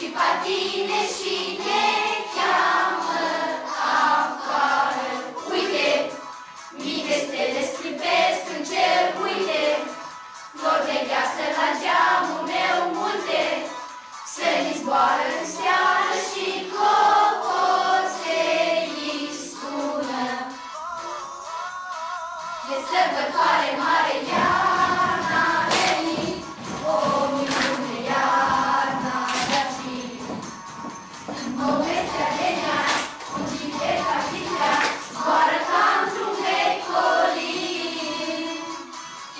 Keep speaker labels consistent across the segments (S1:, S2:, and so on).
S1: și patine și ne cheamă afară. Uite, mii de stele sclipesc în cer, uite, flori de gheață la geamul meu multe, sări zboară în seară și clopoței sună. E sărbătoare mare, iarna a venit, o minune iarna de-a fi. Povestea de neam, fugite ca chitrea, zboară ca într-un vecolin.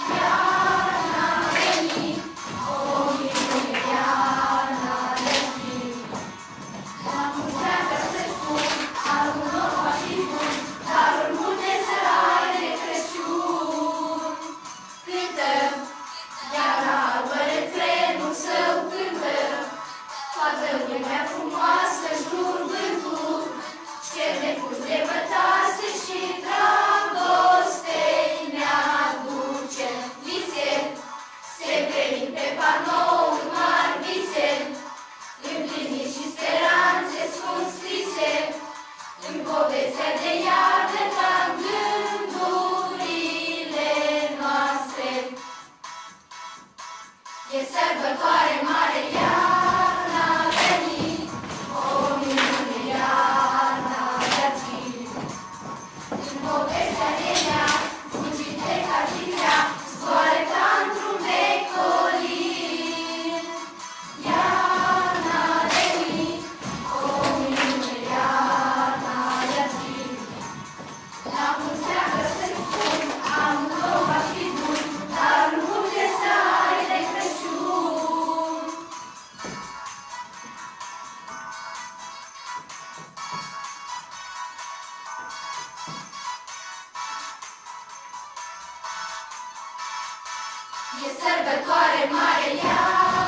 S1: Iarna a venit, o minune iarna de-a fi. La mulți ani vreau să-ți spun, anul nou va fi bun, daruri multe să ai de Crăciun. Cântăm, iar la albă refrenul său cântă, toată lumea frumoasă jur vântul, cer nefus de bătase și dragostei ne aduce vise, se previn pe panouri mari vise, împliniri și speranțe sunt scrise, în povestea de iarnă ca în gândurile noastre. E sărbătoare mare, iarna a venit, o minune iarna de-a fi. În povestea de neam, fugite ca chitrea, zboară ca într-un vecolin. Iarna a venit, o minune iarna de-a fi. La mulți ani vreau să-ți spun, anul nou va fi bun, dar multe să ai de Crăciun. E sărbătoare mare, iar